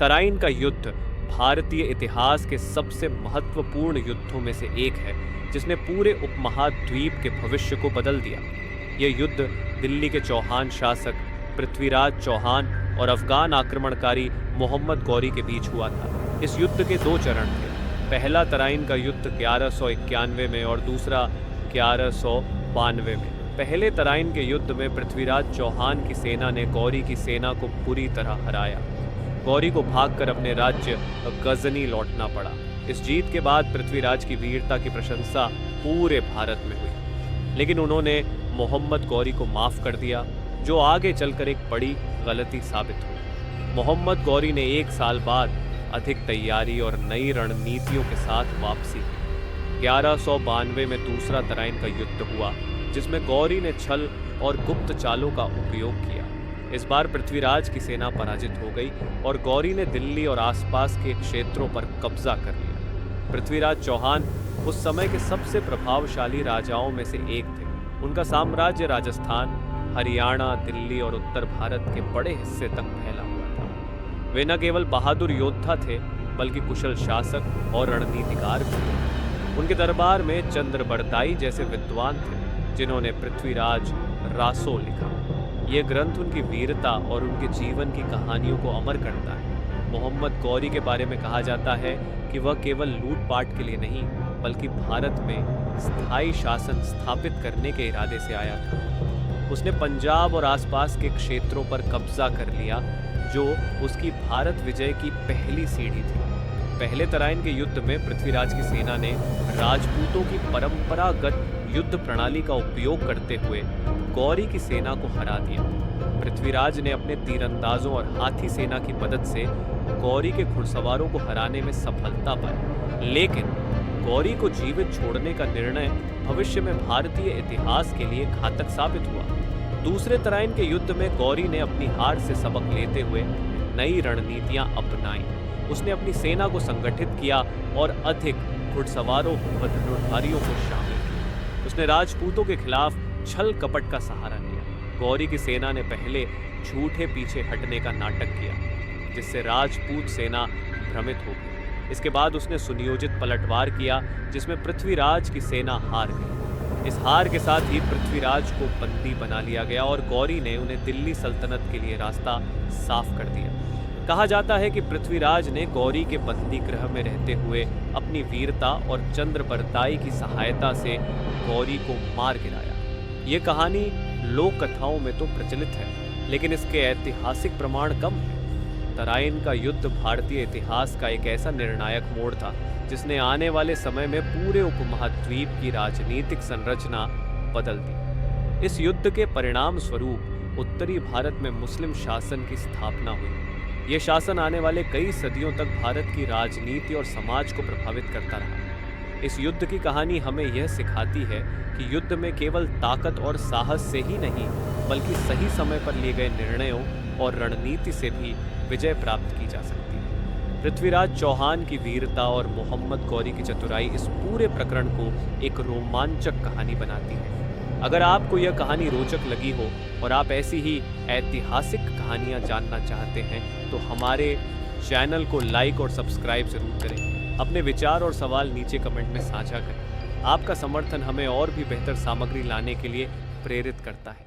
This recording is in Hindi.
तराइन का युद्ध भारतीय इतिहास के सबसे महत्वपूर्ण युद्धों में से एक है, जिसने पूरे उपमहाद्वीप के भविष्य को बदल दिया। यह युद्ध दिल्ली के चौहान शासक पृथ्वीराज चौहान और अफगान आक्रमणकारी मोहम्मद गौरी के बीच हुआ था। इस युद्ध के दो चरण थे। पहला तराइन का युद्ध 1191 में और दूसरा 1192 में। पहले तराइन के युद्ध में पृथ्वीराज चौहान की सेना ने गौरी की सेना को बुरी तरह हराया। गौरी को भागकर अपने राज्य गजनी लौटना पड़ा। इस जीत के बाद पृथ्वीराज की वीरता की प्रशंसा पूरे भारत में हुई, लेकिन उन्होंने मोहम्मद गौरी को माफ कर दिया, जो आगे चलकर एक बड़ी गलती साबित हुई। मोहम्मद गौरी ने 1 साल बाद अधिक तैयारी और नई रणनीतियों के साथ वापसी की। 1192 में दूसरा तराइन का युद्ध हुआ, जिसमें गौरी ने छल और गुप्त चालों का उपयोग किया। इस बार पृथ्वीराज की सेना पराजित हो गई और गौरी ने दिल्ली और आसपास के क्षेत्रों पर कब्जा कर लिया। पृथ्वीराज चौहान उस समय के सबसे प्रभावशाली राजाओं में से एक थे। उनका साम्राज्य राजस्थान, हरियाणा, दिल्ली और उत्तर भारत के बड़े हिस्से तक फैला हुआ था। वे न केवल बहादुर योद्धा थे, बल्कि कुशल शासक और रणनीतिकार भी थे। उनके दरबार में चंद्रबरदाई जैसे विद्वान थे, जिन्होंने पृथ्वीराज रासो लिखा। यह ग्रंथ उनकी वीरता और उनके जीवन की कहानियों को अमर करता है। मोहम्मद गौरी के बारे में कहा जाता है कि वह केवल लूटपाट के लिए नहीं, बल्कि भारत में स्थायी शासन स्थापित करने के इरादे से आया था। उसने पंजाब और आसपास के क्षेत्रों पर कब्जा कर लिया, जो उसकी भारत विजय की पहली सीढ़ी थी। पहले तराइन के युद्ध में पृथ्वीराज की सेना ने राजपूतों की परंपरागत युद्ध प्रणाली का उपयोग करते हुए गौरी की सेना को हरा दिया। पृथ्वीराज ने अपने तीरंदाजों और हाथी सेना की मदद से गौरी के घुड़सवारों को हराने में सफलता पाई, लेकिन गौरी को जीवित छोड़ने का निर्णय भविष्य में भारतीय इतिहास के लिए घातक साबित हुआ। दूसरे तराइन के युद्ध में गौरी ने अपनी हार से सबक लेते हुए नई रणनीतियां अपनाई। उसने अपनी सेना को संगठित किया और अधिक घुड़सवारों व धनुर्धारियों को शामिल किया। उसने राजपूतों के खिलाफ छल कपट का सहारा लिया। गौरी की सेना ने पहले झूठे पीछे हटने का नाटक किया, जिससे राजपूत सेना भ्रमित हो गई। इसके बाद उसने सुनियोजित पलटवार किया, जिसमें पृथ्वीराज की सेना हार गई। इस हार के साथ ही पृथ्वीराज को बंदी बना लिया गया और गौरी ने उन्हें दिल्ली सल्तनत के लिए रास्ता साफ कर दिया। कहा जाता है कि पृथ्वीराज ने गौरी के बंदी गृह में रहते हुए अपनी वीरता और चंद्रबरदाई की सहायता से गौरी को मार गिराया। ये कहानी लोक कथाओं में तो प्रचलित है, लेकिन इसके ऐतिहासिक प्रमाण कम हैं। तराइन का युद्ध भारतीय इतिहास का एक ऐसा निर्णायक मोड़ था, जिसने आने वाले समय में पूरे उपमहाद्वीप की राजनीतिक संरचना बदल दी। इस युद्ध के परिणाम स्वरूप उत्तरी भारत में मुस्लिम शासन की स्थापना हुई। यह शासन आने वाले कई सदियों तक भारत की राजनीति और समाज को प्रभावित करता रहा। इस युद्ध की कहानी हमें यह सिखाती है कि युद्ध में केवल ताकत और साहस से ही नहीं, बल्कि सही समय पर लिए गए निर्णयों और रणनीति से भी विजय प्राप्त की जा सकती है। पृथ्वीराज चौहान की वीरता और मोहम्मद गौरी की चतुराई इस पूरे प्रकरण को एक रोमांचक कहानी बनाती है। अगर आपको यह कहानी रोचक लगी हो और आप ऐसी ही ऐतिहासिक कहानियां जानना चाहते हैं, तो हमारे चैनल को लाइक और सब्सक्राइब जरूर करें। अपने विचार और सवाल नीचे कमेंट में साझा करें। आपका समर्थन हमें और भी बेहतर सामग्री लाने के लिए प्रेरित करता है।